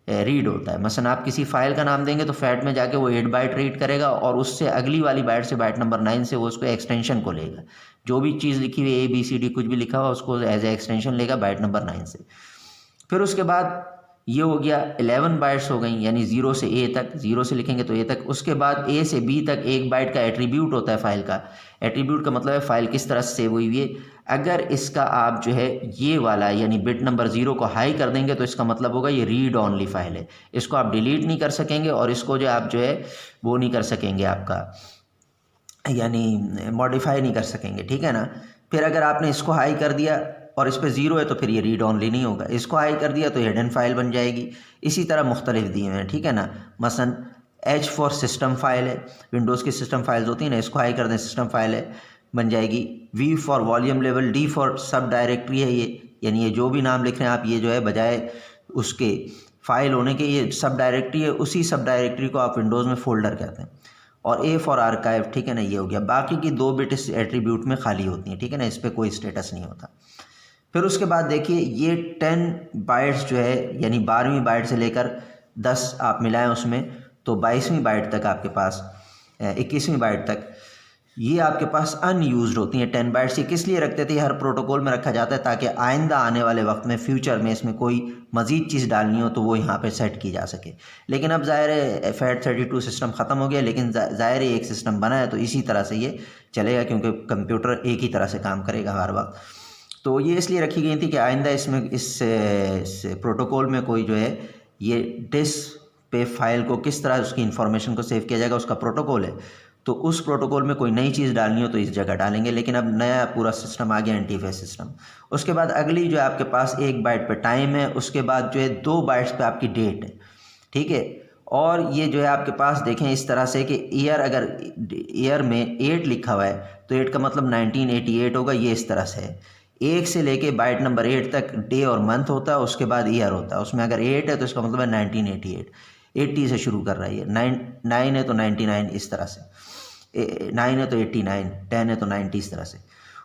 रीड होता है। मसलन आप किसी फाइल का नाम देंगे तो FAT में जाके वो 8 बाइट रीड करेगा और उससे अगली वाली बाइट से बाइट नंबर 9 से वो उसको एक्सटेंशन को लेगा। जो भी चीज़ लिखी हुई ABCD कुछ भी लिखा हुआ उसको एज ए एक्सटेंशन लेगा बाइट नंबर 9 से। फिर उसके बाद ये हो गया 11 बाइट्स हो गई, यानी 0 से A तक, 0 से लिखेंगे तो A तक। उसके बाद A से B तक 1 बाइट का एट्रीब्यूट होता है फाइल का। एट्रीब्यूट का मतलब है फ़ाइल किस तरह से सेव हुई है। अगर इसका आप जो है ये वाला यानी बिट नंबर 0 को हाई कर देंगे तो इसका मतलब होगा ये रीड ऑनली फाइल है, इसको आप डिलीट नहीं कर सकेंगे और इसको जो आप जो है वो नहीं कर सकेंगे, आपका यानी मॉडिफाई नहीं कर सकेंगे, ठीक है ना। फिर अगर आपने इसको हाई कर दिया और इस पर ज़ीरो है तो फिर ये रीड ऑनली नहीं होगा। इसको हाई कर दिया तो हिडन फाइल बन जाएगी। इसी तरह मुख्तलिफ दिए हुए हैं, ठीक है ना। मसलन H फॉर सिस्टम फाइल है, विंडोज़ की सिस्टम फाइल्स होती हैं ना, इसको हाई कर दें सिस्टम फाइल है बन जाएगी। V for volume level, D for सब डायरेक्टरी है ये, यानी ये जो भी नाम लिख रहे हैं आप, ये जो है बजाय उसके फाइल होने के ये सब डायरेक्टरी है, उसी सब डायरेक्टरी को आप विंडोज़ में फोल्डर कहते हैं। और A फॉर आर्काइव, ठीक है ना, ये हो गया। बाकी की 2 बिट इस एट्रीब्यूट में खाली होती हैं, ठीक है ना, इस पर कोई स्टेटस नहीं होता। फिर उसके बाद देखिए ये 10 बाइट्स जो है, यानी 12वीं बाइट से लेकर 10 आप मिलाएं उसमें तो 22वीं बाइट तक आपके पास, 21वीं बाइट तक ये आपके पास अनयूज्ड होती हैं 10 बाइट्स। ये किस लिए रखते थे? हर प्रोटोकॉल में रखा जाता है ताकि आइंदा आने वाले वक्त में फ्यूचर में इसमें कोई मज़ीद चीज़ डालनी हो तो वो यहाँ पे सेट की जा सके। लेकिन अब ज़ाहिर है FAT32 सिस्टम ख़त्म हो गया, लेकिन ज़ाहिर है एक सिस्टम बना है तो इसी तरह से ये चलेगा, क्योंकि कंप्यूटर एक ही तरह से काम करेगा हर वक्त। तो ये इसलिए रखी गई थी कि आइंदा इसमें इस प्रोटोकॉल में कोई जो है ये डिस्क पे फाइल को किस तरह उसकी इंफॉर्मेशन को सेव किया जाएगा उसका प्रोटोकॉल है, तो उस प्रोटोकॉल में कोई नई चीज़ डालनी हो तो इस जगह डालेंगे। लेकिन अब नया पूरा सिस्टम आ गया एंटीफेस सिस्टम। उसके बाद अगली जो है आपके पास 1 बाइट पे टाइम है, उसके बाद जो है 2 बाइट्स पे आपकी डेट है, ठीक है। और ये जो है आपके पास देखें इस तरह से कि ईयर, अगर ईयर में 8 लिखा हुआ है तो 8 का मतलब 1988 होगा, ये इस तरह से है। 1 से लेके बाइट नंबर 8 तक डे और मंथ होता है, उसके बाद ईयर होता है। उसमें अगर 8 है तो इसका मतलब है 1988, 80 से शुरू कर रहा है। 9 है तो 99, इस तरह से 9 है तो 89, 10 है तो 90, इस तरह से।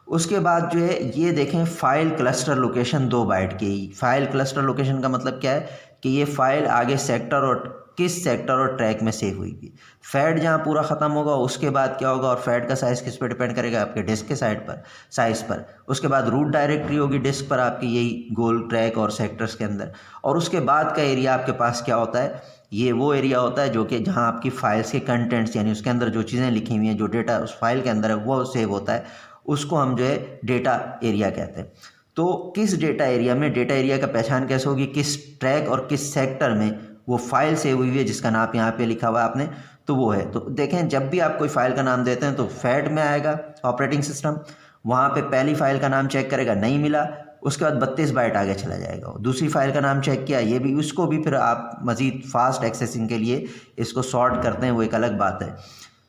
उसके बाद जो है ये देखें फाइल क्लस्टर लोकेशन 2 बाइट की। फाइल क्लस्टर लोकेशन का मतलब क्या है कि ये फाइल आगे सेक्टर और किस सेक्टर और ट्रैक में सेव हुई थी। फैट जहाँ पूरा ख़त्म होगा उसके बाद क्या होगा, और फैट का साइज़ किस पे डिपेंड करेगा, आपके डिस्क के साइड पर साइज़ पर। उसके बाद रूट डायरेक्टरी होगी डिस्क पर आपकी, यही गोल ट्रैक और सेक्टर्स के अंदर। और उसके बाद का एरिया आपके पास क्या होता है, ये वो एरिया होता है जो कि जहाँ आपकी फाइल्स के कंटेंट्स, यानी उसके अंदर जो चीज़ें लिखी हुई हैं, जो डेटा उस फाइल के अंदर है वो सेव होता है, उसको हम जो है डेटा एरिया कहते हैं। तो किस डेटा एरिया में, डेटा एरिया का पहचान कैसे होगी, किस ट्रैक और किस सेक्टर में वो फाइल सेव हुई है जिसका नाम यहाँ पे लिखा हुआ है आपने, तो वो है। तो देखें जब भी आप कोई फाइल का नाम देते हैं तो फैट में आएगा ऑपरेटिंग सिस्टम, वहाँ पे पहली फाइल का नाम चेक करेगा, नहीं मिला, उसके बाद 32 बाइट आगे चला जाएगा। दूसरी फाइल का नाम चेक किया, ये भी, उसको भी फिर आप मज़ीद फास्ट एक्सेसिंग के लिए इसको सॉर्ट करते हैं, वो एक अलग बात है।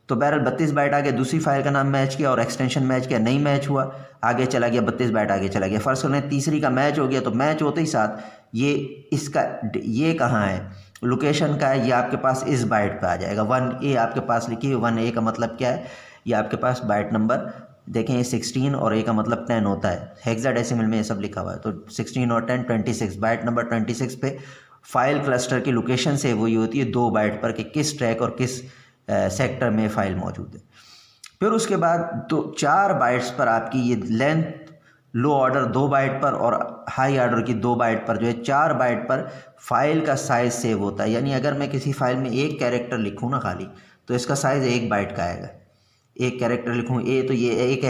तो बहरहाल 32 बाइट आगे दूसरी फाइल का नाम मैच किया और एक्सटेंशन मैच किया, नहीं मैच हुआ, आगे चला गया, 32 बाइट आगे चला गया। फ़र्ज़ करें तीसरी का मैच हो गया, तो मैच होते ही साथ ये इसका ये कहाँ है, लोकेशन का है, ये आपके पास इस बाइट पे आ जाएगा। 1A आपके पास लिखी है, 1A का मतलब क्या है, ये आपके पास बाइट नंबर देखें, ये 16 और A का मतलब 10 होता है, हेक्साडेसिमल में ये सब लिखा हुआ है। तो 16 और 10 26, बाइट नंबर 26 पे फाइल क्लस्टर की लोकेशन सेव हुई होती है 2 बाइट पर कि किस ट्रैक और किस सेक्टर में फ़ाइल मौजूद है। फिर उसके बाद 4 बाइट्स पर आपकी ये लेंथ, लो ऑर्डर 2 बाइट पर और हाई ऑर्डर की 2 बाइट पर जो है 4 बाइट पर फाइल का साइज़ सेव होता है। यानी अगर मैं किसी फाइल में एक कैरेक्टर लिखूँ ना खाली, तो इसका साइज़ 1 बाइट का आएगा। एक कैरेक्टर लिखूँ तो ये एक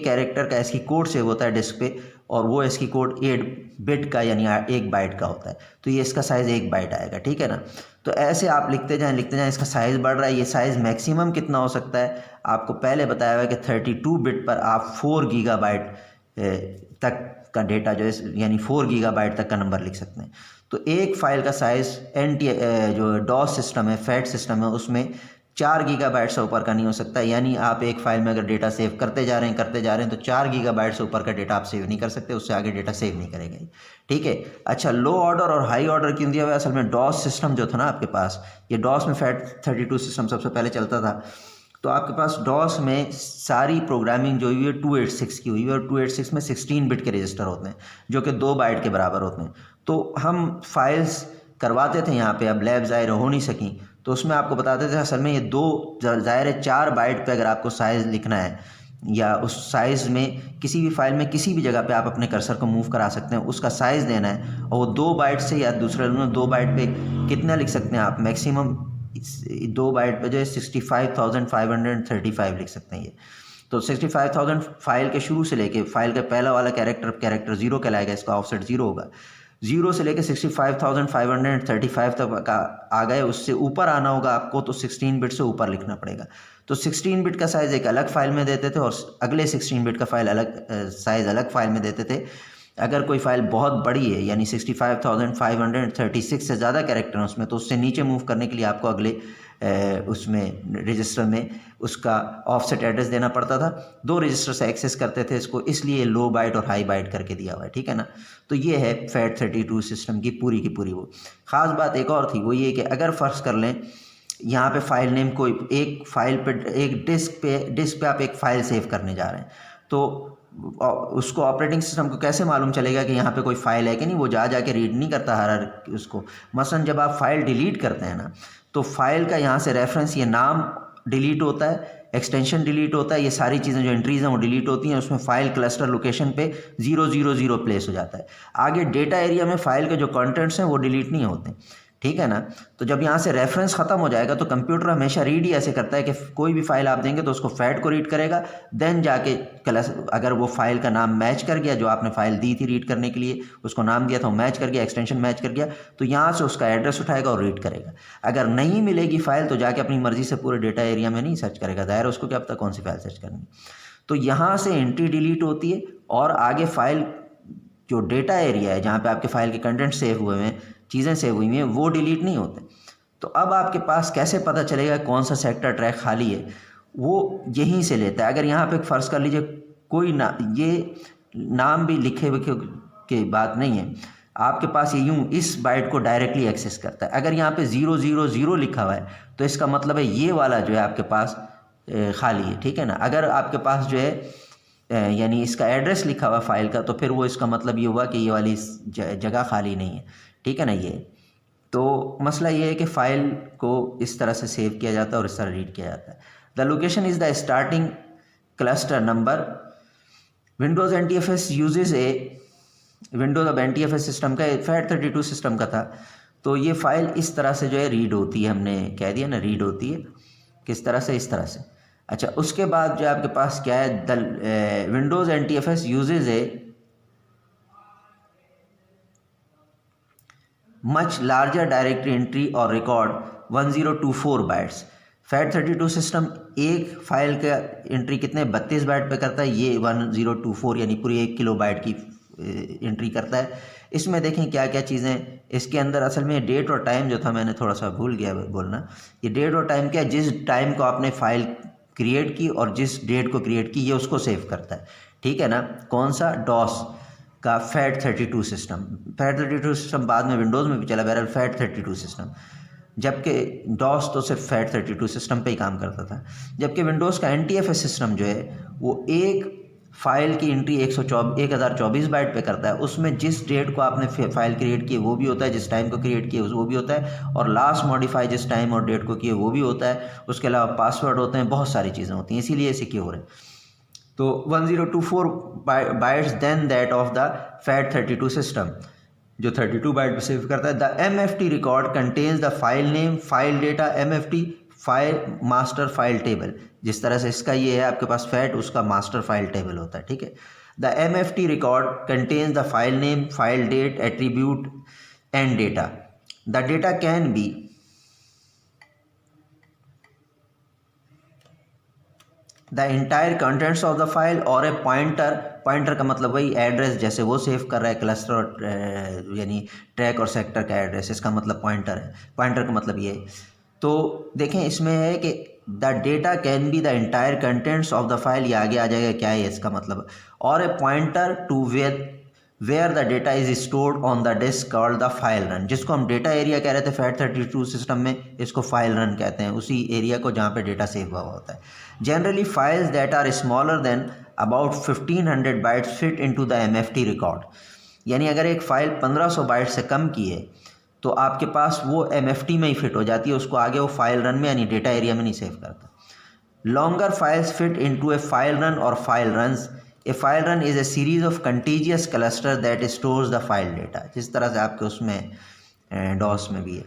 कैरेक्टर का एस्की कोड सेव होता है डिस्क पे, और वो एस्की कोड 8 बिट का यानी 1 बाइट का होता है, तो ये इसका साइज़ 1 बाइट आएगा, ठीक है ना। तो ऐसे आप लिखते जाएं, इसका साइज़ बढ़ रहा है। ये साइज़ मैक्सिमम कितना हो सकता है, आपको पहले बताया हुआ है कि 32 बिट पर आप 4 गीगाबाइट तक का डेटा जो है, यानी 4 गीगाबाइट तक का नंबर लिख सकते हैं। तो एक फ़ाइल का साइज़ जो डॉस सिस्टम है, फैट सिस्टम है, उसमें 4 गीगाबाइट से ऊपर का नहीं हो सकता। यानी आप एक फ़ाइल में अगर डेटा सेव करते जा रहे हैं तो 4 गीगाबाइट से ऊपर का डेटा आप सेव नहीं कर सकते, उससे आगे डेटा सेव नहीं करेगा, ठीक है। अच्छा, लो ऑर्डर और हाई ऑर्डर क्यों दिया हुआ है? असल में डॉस सिस्टम जो था ना आपके पास, ये डॉस में FAT32 सिस्टम सबसे पहले चलता था, तो आपके पास डॉस में सारी प्रोग्रामिंग जो हुई है 286 की हुई है, और 286 में 16 बिट के रजिस्टर होते हैं जो कि 2 बाइट के बराबर होते हैं। तो हम फाइल्स करवाते थे यहाँ पे, अब लैब ज़ाहिर हो नहीं सकी, तो उसमें आपको बताते थे असल में ये 2 ज़ाहिर है 4 बाइट पे अगर आपको साइज़ लिखना है, या उस साइज़ में किसी भी फाइल में किसी भी जगह पे आप अपने कर्सर को मूव करा सकते हैं, उसका साइज़ देना है, और वो 2 बाइट से या दूसरे 2 बाइट पे कितना लिख सकते हैं आप, मैक्सिमम 2 बाइट पे जो है 65,535 लिख सकते हैं ये। तो 65,000 फाइल के शुरू से लेके फाइल का पहला वाला कैरेक्टर 0 कहलाएगा, इसका ऑफसेट 0 होगा। 0 से लेकर 65,535 तक आ गए, उससे ऊपर आना होगा आपको तो 16 बिट से ऊपर लिखना पड़ेगा। तो 16 बिट का साइज़ एक अलग फाइल में देते थे और अगले 16 बिट का फाइल अलग साइज़ अलग फाइल में देते थे। अगर कोई फाइल बहुत बड़ी है यानी 65,536 से ज़्यादा कैरेक्टर हैं उसमें, तो उससे नीचे मूव करने के लिए आपको अगले उसमें रजिस्टर में उसका ऑफसेट एड्रेस देना पड़ता था। 2 रजिस्टर से एक्सेस करते थे इसको, इसलिए लो बाइट और हाई बाइट करके दिया हुआ है, ठीक है ना। तो ये है FAT32 सिस्टम की पूरी वो ख़ास बात। एक और थी, वो ये कि अगर फ़र्ज कर लें यहाँ पे फाइल नेम कोई एक फाइल पे एक डिस्क पे आप एक फ़ाइल सेव करने जा रहे हैं, तो उसको ऑपरेटिंग सिस्टम को कैसे मालूम चलेगा कि यहाँ पे कोई फ़ाइल है कि नहीं? वो जाके रीड नहीं करता हर उसको। मसलन जब आप फाइल डिलीट करते हैं ना, तो फाइल का यहाँ से रेफरेंस, ये नाम डिलीट होता है, एक्सटेंशन डिलीट होता है, ये सारी चीज़ें जो एंट्रीज़ हैं वो डिलीट होती हैं। उसमें फ़ाइल क्लस्टर लोकेशन पे 000 प्लेस हो जाता है। आगे डेटा एरिया में फ़ाइल के जो कंटेंट्स हैं वो डिलीट नहीं होते, ठीक है ना। तो जब यहाँ से रेफरेंस ख़त्म हो जाएगा तो कंप्यूटर हमेशा रीड ही ऐसे करता है कि कोई भी फाइल आप देंगे तो उसको फैट को रीड करेगा, देन जाके अगर वो फाइल का नाम मैच कर गया, जो आपने फाइल दी थी रीड करने के लिए, उसको नाम दिया था वो मैच कर गया, एक्सटेंशन मैच कर गया, तो यहाँ से उसका एड्रेस उठाएगा और रीड करेगा। अगर नहीं मिलेगी फाइल तो जाके अपनी मर्जी से पूरे डेटा एरिया में नहीं सर्च करेगा, ज़ाहिर उसको क्या पता कौन सी फाइल सर्च करनी। तो यहाँ से एंट्री डिलीट होती है और आगे फाइल जो डेटा एरिया है जहाँ पे आपके फाइल के कंटेंट सेव हुए हैं, चीज़ें सेव हुई हैं, वो डिलीट नहीं होते। तो अब आपके पास कैसे पता चलेगा कौन सा सेक्टर ट्रैक खाली है? वो यहीं से लेता है। अगर यहाँ पे फ़र्ज़ कर लीजिए कोई ना, ये नाम भी लिखे हुए की बात नहीं है, आपके पास ये यूँ इस बाइट को डायरेक्टली एक्सेस करता है। अगर यहाँ पे 000 लिखा हुआ है तो इसका मतलब है ये वाला जो है आपके पास खाली है, ठीक है ना। अगर आपके पास जो है यानी इसका एड्रेस लिखा हुआ फाइल का, तो फिर वो इसका मतलब ये हुआ कि ये वाली जगह खाली नहीं है, ठीक है ना। ये तो मसला ये है कि फ़ाइल को इस तरह से सेव किया जाता है और इस तरह रीड किया जाता है। The location is the starting cluster number. Windows NTFS uses A Windows अब NTFS सिस्टम का FAT32 सिस्टम का था, तो ये फ़ाइल इस तरह से जो है रीड होती है, हमने कह दिया ना रीड होती है किस तरह से, इस तरह से। अच्छा, उसके बाद जो आपके पास क्या है, the Windows NTFS uses a much larger directory entry और रिकॉर्ड 1024 बाइट्स। FAT32 सिस्टम एक फाइल का एंट्री कितने 32 बाइट पे करता है, ये 1024 यानी पूरी 1 किलो बाइट की एंट्री करता है। इसमें देखें क्या क्या चीज़ें इसके अंदर, असल में डेट और टाइम जो था मैंने थोड़ा सा भूल गया बोलना। ये डेट और टाइम क्या, जिस टाइम को आपने फ़ाइल क्रिएट की और जिस डेट को क्रिएट की, ये उसको सेव करता है, ठीक है ना। कौन सा? डॉस का FAT32 सिस्टम। FAT32 सिस्टम बाद में विंडोज़ में भी चला, बहरहाल FAT32 सिस्टम, जबकि डॉस तो सिर्फ FAT32 सिस्टम पे ही काम करता था। जबकि विंडोज़ का NTFS सिस्टम जो है वो एक फ़ाइल की एंट्री 1024 बाइट पे करता है। उसमें जिस डेट को आपने फ़ाइल क्रिएट की वो भी होता है, जिस टाइम को क्रिएट किया वो भी होता है, और लास्ट मॉडिफाई जिस टाइम और डेट को किए वो भी होता है। उसके अलावा पासवर्ड होते हैं, बहुत सारी चीज़ें होती हैं, इसीलिए सिक्योर है। तो 1024 bytes then that of the FAT32 system, जो 32 बाइट सेव करता है। The MFT record contains the file name, file data, MFT file master file table. जिस तरह से इसका ये है आपके पास FAT, उसका मास्टर फाइल टेबल होता है, ठीक है। The MFT record contains the file name, file date, attribute and data. The data can be the entire contents of the file और ए पॉइंटर। पॉइंटर का मतलब वही एड्रेस, जैसे वो सेव कर रहा है क्लस्टर और यानी ट्रैक और सेक्टर का एड्रेस, इसका मतलब पॉइंटर है। पॉइंटर का मतलब ये है। तो देखें इसमें है कि the data can be the entire contents of the file, ये आगे आ जाएगा क्या है इसका मतलब, और a pointer to where the data is stored on the disk called the file run, जिसको हम डेटा एरिया कह रहे थे FAT32 सिस्टम में, इसको फाइल रन कहते हैं, उसी एरिया को जहाँ पे डेटा सेव हुआ होता है। Generally files that are smaller than about 1500 bytes fit into the MFT record, यानी अगर एक फ़ाइल 1500 बाइट से कम की है तो आपके पास वो MFT में ही फिट हो जाती है, उसको आगे वो फाइल रन में यानी डेटा एरिया में नहीं सेव करता। लॉन्गर फाइल्स फिट इनटू ए फाइल रन और file runs. A file run is a series of contiguous cluster that stores the file data, जिस तरह से आपके उसमें डॉस में भी है।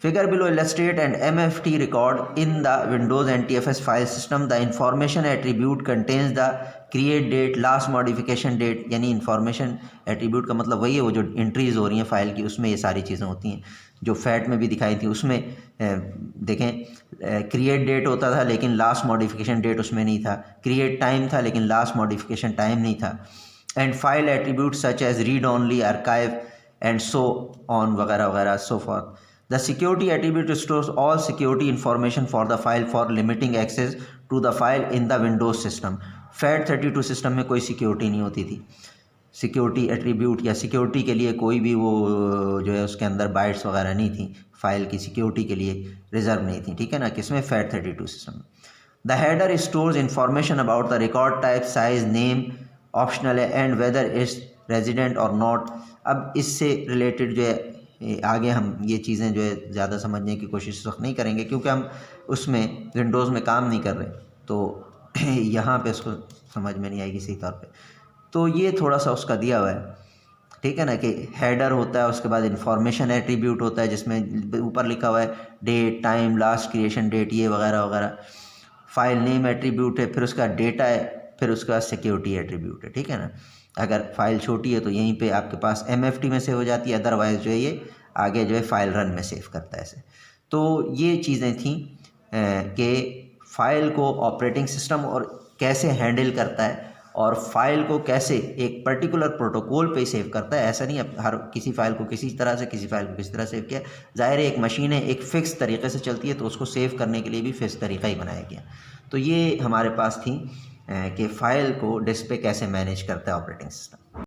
Figure below illustrate an MFT record in the Windows NTFS file system. The information attribute contains the create date, last modification date, यानी information attribute का मतलब वही है, वो जो एंट्रीज हो रही हैं फाइल की उसमें ये सारी चीज़ें होती हैं जो फैट में भी दिखाई थी। उसमें देखें क्रिएट डेट होता था लेकिन लास्ट मॉडिफिकेशन डेट उसमें नहीं था, क्रिएट टाइम था लेकिन लास्ट मॉडिफिकेशन टाइम नहीं था, and file attribute such as read only, archive and so on वगैरह वगैरह so forth. The security attribute stores all security information for the file for limiting access to the file in the Windows system. FAT32 system में कोई security नहीं होती थी, security attribute या security के लिए कोई भी वो जो है उसके अंदर बाइट्स वगैरह नहीं थी, फाइल की सिक्योरिटी के लिए रिजर्व नहीं थी, ठीक है ना, किसमें FAT32 सिस्टम में। The header stores information about the record type, size, name optional है, एंड वेदर इज रेजिडेंट और नॉट। अब इससे रिलेटेड जो है आगे हम ये चीज़ें जो है ज़्यादा समझने की कोशिश इस वक्त नहीं करेंगे क्योंकि हम उसमें विंडोज़ में काम नहीं कर रहे, तो यहाँ पे उसको समझ में नहीं आएगी सही तौर पे। तो ये थोड़ा सा उसका दिया हुआ है, ठीक है ना, कि हेडर होता है, उसके बाद इंफॉर्मेशन एट्रीब्यूट होता है जिसमें ऊपर लिखा हुआ है date, time, last creation date, ये वगैरह वगैरह। फाइल नेम एट्रीब्यूट है, फिर उसका डेटा है, फिर उसका सिक्योरिटी एट्रीब्यूट है, ठीक है ना। अगर फ़ाइल छोटी है तो यहीं पे आपके पास MFT में सेव हो जाती है, अदरवाइज़ जो है ये आगे जो है फ़ाइल रन में सेव करता है ऐसे। तो ये चीज़ें थी कि फ़ाइल को ऑपरेटिंग सिस्टम और कैसे हैंडल करता है और फाइल को कैसे एक पर्टिकुलर प्रोटोकॉल पे सेव करता है। ऐसा नहीं हर किसी फ़ाइल को किसी तरह से, किसी फ़ाइल को किसी तरह सेव किया। ज़ाहिर है एक मशीन है, एक फ़िक्स तरीके से चलती है तो उसको सेव करने के लिए भी फ़िक्स तरीका ही बनाया गया। तो ये हमारे पास थी कि फ़ाइल को डिस्क पे कैसे मैनेज करता है ऑपरेटिंग सिस्टम।